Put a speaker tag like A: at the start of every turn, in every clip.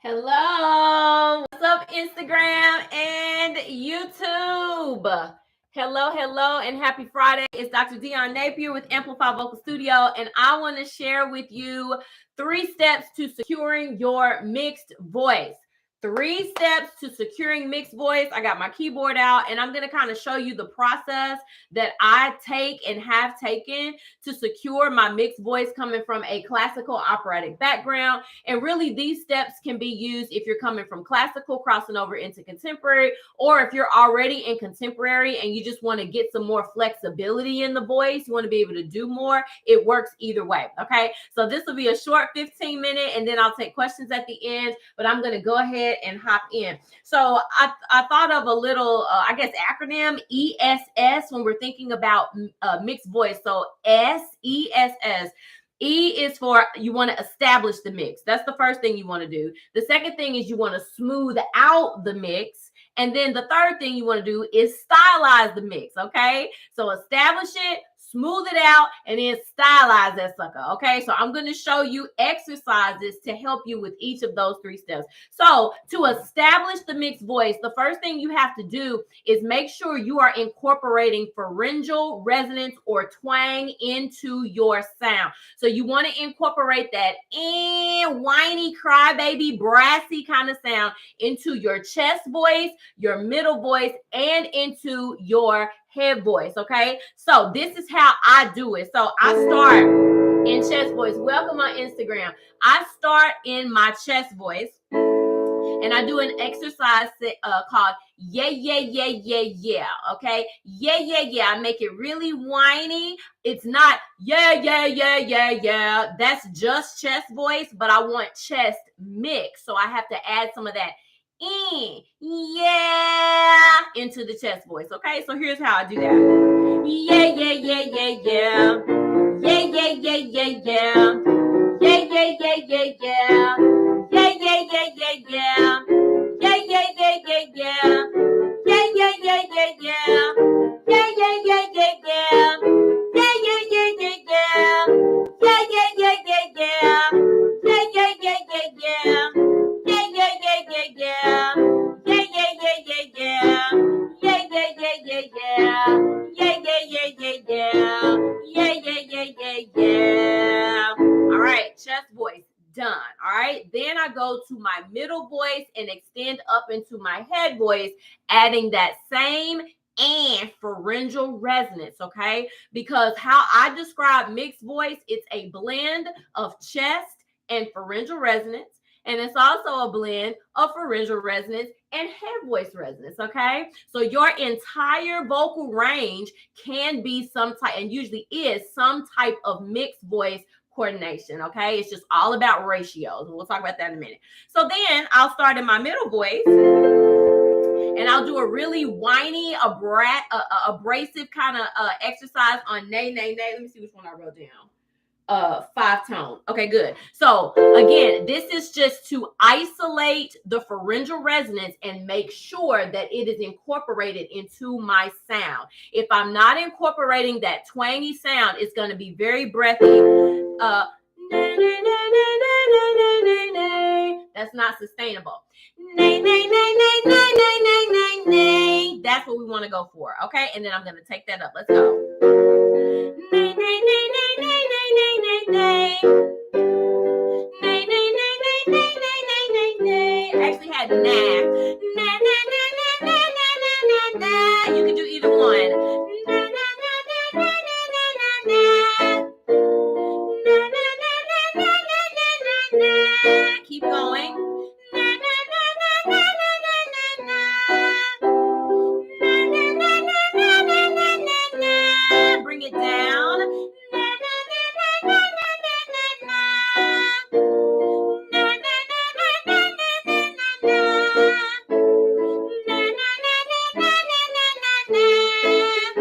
A: Hello, what's up, Instagram and YouTube? Hello, and happy Friday. It's Dr. Dion Napier with Amplify Vocal Studio, and I want to share with you 3 steps to securing your mixed voice. 3 steps to securing mixed voice. I got my keyboard out, and I'm going to kind of show you the process that I take and have taken to secure my mixed voice coming from a classical operatic background. And really, these steps can be used if you're coming from classical, crossing over into contemporary, or if you're already in contemporary and you just want to get some more flexibility in the voice, you want to be able to do more, it works either way, okay? So this will be a short 15-minute, and then I'll take questions at the end, but I'm going to go ahead and hop in. So I thought of a little, acronym, ESS, when we're thinking about mixed voice. So ESS. E is for you want to establish the mix. That's the first thing you want to do. The second thing is you want to smooth out the mix. And then the third thing you want to do is stylize the mix, okay? So establish it, smooth it out, and then stylize that sucker, okay? So I'm going to show you exercises to help you with each of those 3 steps. So to establish the mixed voice, the first thing you have to do is make sure you are incorporating pharyngeal resonance or twang into your sound. So you want to incorporate that whiny, crybaby, brassy kind of sound into your chest voice, your middle voice, and into your head voice, okay? So this is how I do it. So I start in chest voice. Welcome on Instagram. I start in my chest voice, and I do an exercise called yeah, okay? Yeah. I make it really whiny. It's not yeah. That's just chest voice, but I want chest mix. So I have to add some of that yeah into the chest voice, okay? So here's how I do that. Yeah. All right, chest voice done. All right, then I go to my middle voice and extend up into my head voice, adding that same and pharyngeal resonance, okay? Because how I describe mixed voice, it's a blend of chest and pharyngeal resonance, and it's also a blend of pharyngeal resonance and head voice resonance, okay? So your entire vocal range can be some type, and usually is some type of mixed voice coordination, okay? It's just all about ratios. We'll talk about that in a minute. So then I'll start in my middle voice, and I'll do a really whiny, abrasive kind of exercise on nay. Let me see which one I wrote down. 5 tone. Okay, good. So again, this is just to isolate the pharyngeal resonance and make sure that it is incorporated into my sound. If I'm not incorporating that twangy sound, it's going to be very breathy. That's not sustainable. That's what we want to go for, okay? And then I'm going to take that up. Let's go. I actually had you can do either one. Keep going. Bring it down.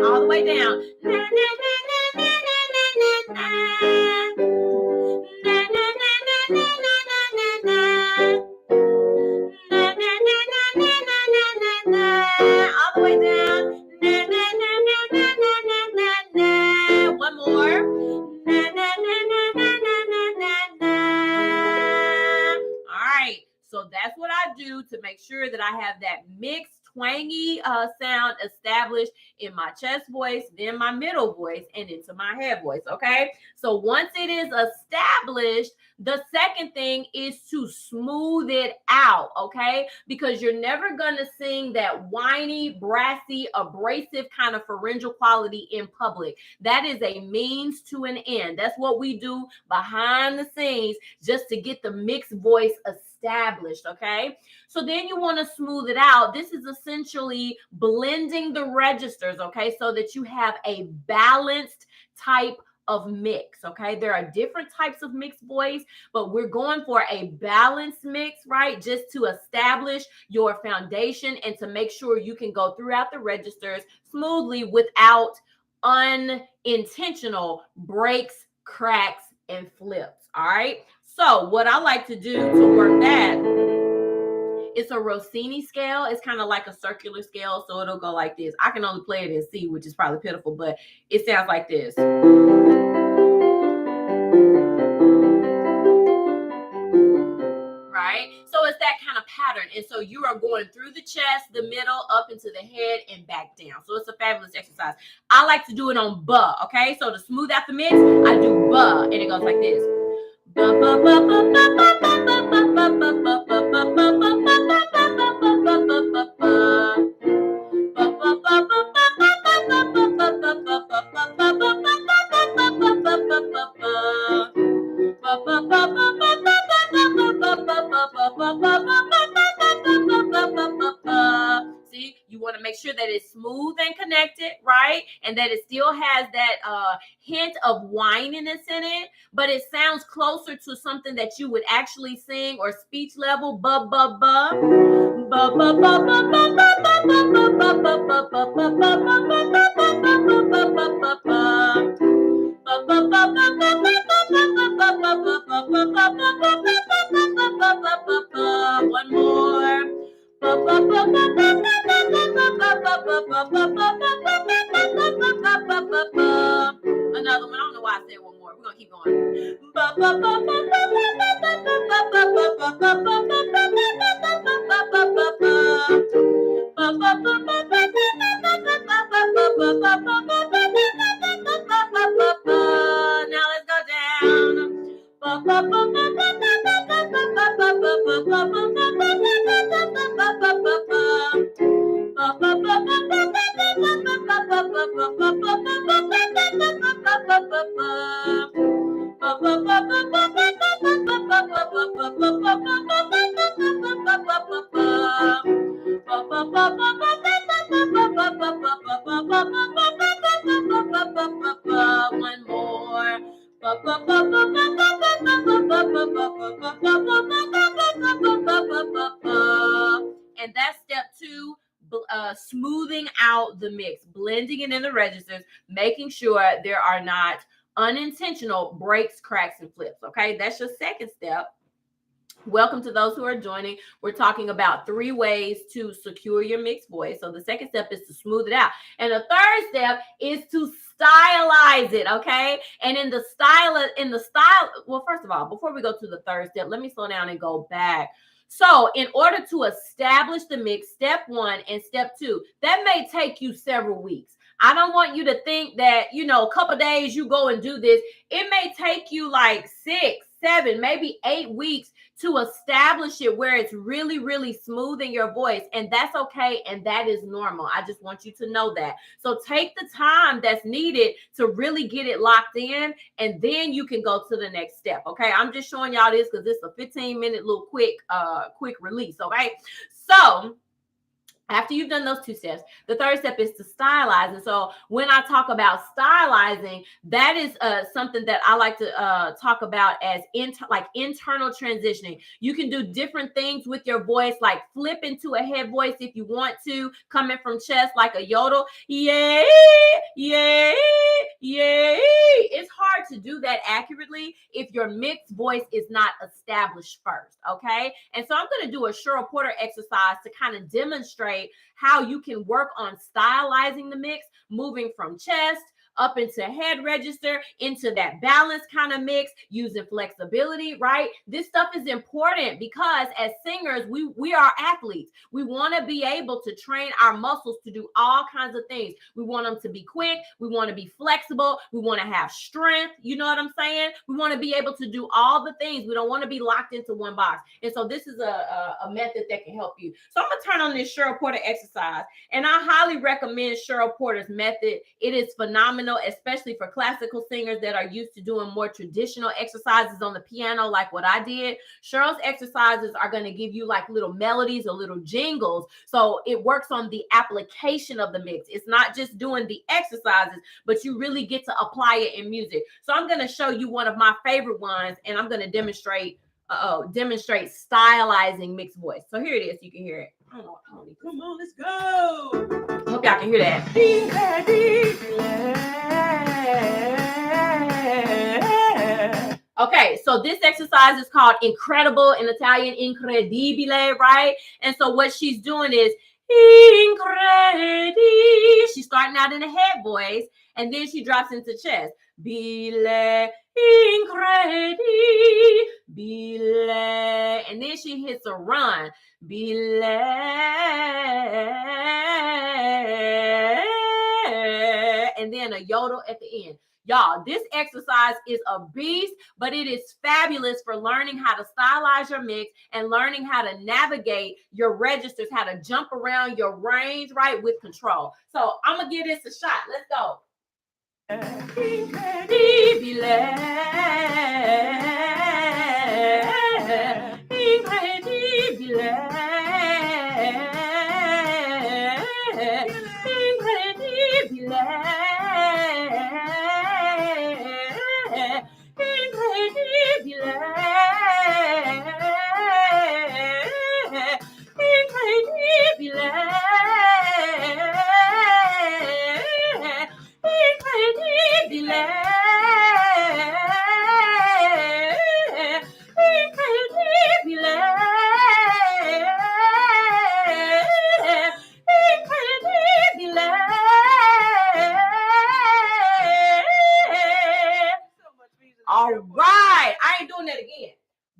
A: All the way down. All the way down. One more. All right. So that do to make sure that I have that mixed twangy sound established in my chest voice, then my middle voice, and into my head voice. Okay, so once it is established, the second thing is to smooth it out. Okay, because you're never gonna sing that whiny, brassy, abrasive kind of pharyngeal quality in public. That is a means to an end. That's what we do behind the scenes just to get the mixed voice established. Okay, so then you want to smooth it out. This is essentially blending the registers, okay, so that you have a balanced type of mix. Okay, there are different types of mixed voice, but we're going for a balanced mix, right? Just to establish your foundation and to make sure you can go throughout the registers smoothly without unintentional breaks, cracks, and flips. All right, so what I like to do to work that, it's a Rossini scale. It's kind of like a circular scale, so it'll go like this. I can only play it in C, which is probably pitiful, but it sounds like this. Right? So it's that kind of pattern. And so you are going through the chest, the middle, up into the head, and back down. So it's a fabulous exercise. I like to do it on ba, okay? So to smooth out the mix, I do ba, and it goes like this. Ba, ba, ba, ba, ba, ba, ba, ba, ba, ba, ba, ba, ba, ba, ba, ba. See, you want to make sure that it's smooth and connected, right? And that it still has that hint of whininess in it, but it sounds closer to something that you would actually sing or speech level. Ba ba ba ba ba ba ba ba ba ba ba ba ba ba one more. Another one. I don't know why I said one more. We're gonna keep going. Now let's go down. One more. And that's step 2, smoothing out the mix, blending it in the registers, making sure there are not unintentional breaks, cracks, and flips. Okay, that's your second step. Welcome to those who are joining. We're talking about 3 ways to secure your mixed voice. So the second step is to smooth it out. And the third step is to stylize it, okay? And in the style, well, first of all, before we go to the third step, let me slow down and go back. So in order to establish the mix, step 1 and step 2, that may take you several weeks. I don't want you to think that, a couple days you go and do this. It may take you like 6, 7, maybe 8 weeks to establish it where it's really, really smooth in your voice. And that's okay. And that is normal. I just want you to know that. So take the time that's needed to really get it locked in. And then you can go to the next step. Okay. I'm just showing y'all this because it's a 15-minute little quick release. Okay. So after you've done those 2 steps, the third step is to stylize. And so when I talk about stylizing, that is something that I like to talk about as internal transitioning. You can do different things with your voice, like flip into a head voice if you want to, coming from chest like a yodel. Yeah, yeah, yeah. It's hard to do that accurately if your mixed voice is not established first, okay? And so I'm going to do a Cheryl Porter exercise to kind of demonstrate how you can work on stylizing the mix, moving from chest up into head register, into that balance kind of mix, using flexibility, right? This stuff is important because as singers, we are athletes. We want to be able to train our muscles to do all kinds of things. We want them to be quick. We want to be flexible. We want to have strength. You know what I'm saying? We want to be able to do all the things. We don't want to be locked into one box. And so this is a method that can help you. So I'm going to turn on this Cheryl Porter exercise. And I highly recommend Cheryl Porter's method. It is phenomenal, especially for classical singers that are used to doing more traditional exercises on the piano, like what I did. Cheryl's exercises are going to give you like little melodies or little jingles. So it works on the application of the mix. It's not just doing the exercises, but you really get to apply it in music. So I'm going to show you one of my favorite ones, and I'm going to demonstrate stylizing mixed voice. So here it is. You can hear it. Come on, let's go. Hope y'all can hear that. Okay, so this exercise is called incredible, in Italian, incredibile, right? And so what she's doing is incredi. She's starting out in a head voice, and then she drops into chest. Bile, incredi, bile, and then she hits a run. Bile, and then a yodel at the end. Y'all, this exercise is a beast, but it is fabulous for learning how to stylize your mix and learning how to navigate your registers, how to jump around your range, right, with control. So I'm going to give this a shot. Let's go. Incredibile, incredibile. All right, I ain't doing that again.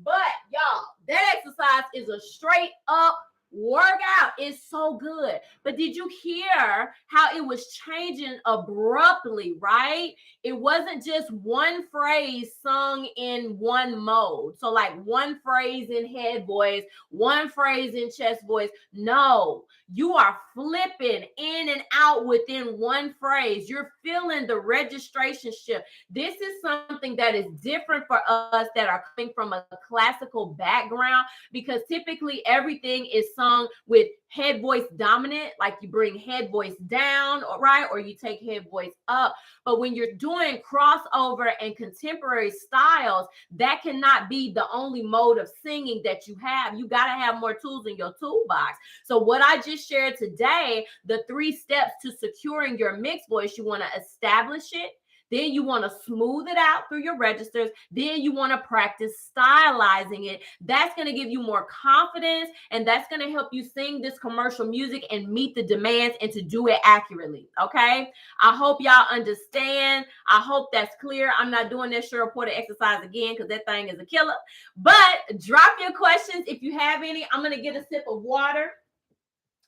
A: But y'all, that exercise is a straight up workout. It's so good. But did you hear how it was changing abruptly, right? It wasn't just one phrase sung in one mode. So like one phrase in head voice, one phrase in chest voice. No, you are flipping in and out within one phrase. You're feeling the registration shift. This is something that is different for us that are coming from a classical background, because typically everything is sung with head voice dominant, like you bring head voice down, right? Or you take head voice up. But when you're doing crossover and contemporary styles, that cannot be the only mode of singing that you have. You got to have more tools in your toolbox. So what I just shared today, the 3 steps to securing your mixed voice, you want to establish it. Then you want to smooth it out through your registers. Then you want to practice stylizing it. That's going to give you more confidence, and that's going to help you sing this commercial music and meet the demands and to do it accurately. Okay. I hope y'all understand. I hope that's clear. I'm not doing that Cheryl Porter exercise again because that thing is a killer. But drop your questions if you have any. I'm going to get a sip of water.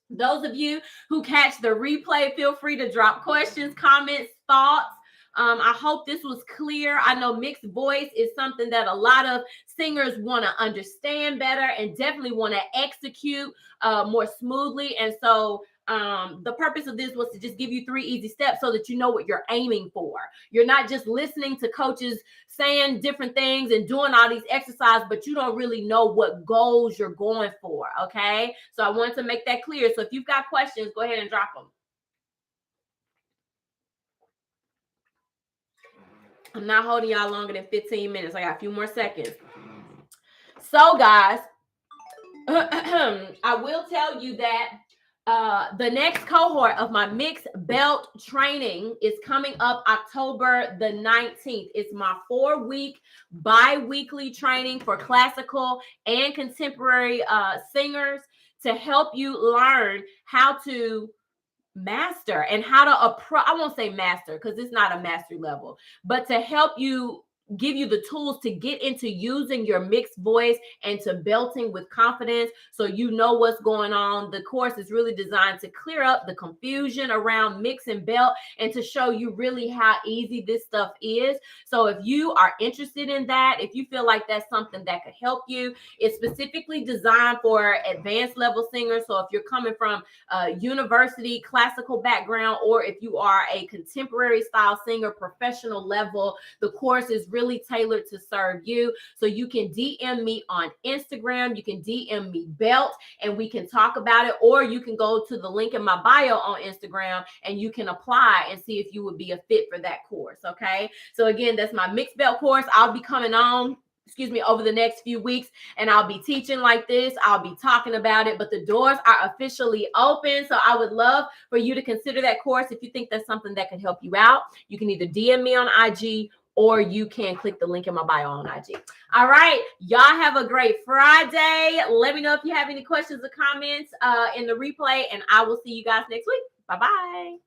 A: Those of you who catch the replay, feel free to drop questions, comments, thoughts. I hope this was clear. I know mixed voice is something that a lot of singers want to understand better and definitely want to execute more smoothly. And so the purpose of this was to just give you 3 easy steps so that you know what you're aiming for. You're not just listening to coaches saying different things and doing all these exercises, but you don't really know what goals you're going for. Okay. So I wanted to make that clear. So if you've got questions, go ahead and drop them. I'm not holding y'all longer than 15 minutes. I got a few more seconds. So, guys, I will tell you that the next cohort of my mixed belt training is coming up October the 19th. It's my 4-week bi-weekly training for classical and contemporary singers to help you learn how to master and how to I won't say master because it's not a mastery level, but to help you, give you the tools to get into using your mixed voice and to belting with confidence so you know what's going on. The course is really designed to clear up the confusion around mix and belt and to show you really how easy this stuff is. So if you are interested in that, if you feel like that's something that could help you, it's specifically designed for advanced level singers. So if you're coming from a university classical background, or if you are a contemporary style singer, professional level, the course is really tailored to serve you. So you can DM me on Instagram, you can DM me belt, and we can talk about it, or you can go to the link in my bio on Instagram and you can apply and see if you would be a fit for that course. Okay, so again, that's my mixed belt course. I'll be coming on over the next few weeks, and I'll be teaching like this. I'll be talking about it, but the doors are officially open. So I would love for you to consider that course. If you think that's something that can help you out, you can either DM me on IG or you can click the link in my bio on IG. All right, y'all have a great Friday. Let me know if you have any questions or comments in the replay, and I will see you guys next week. Bye-bye.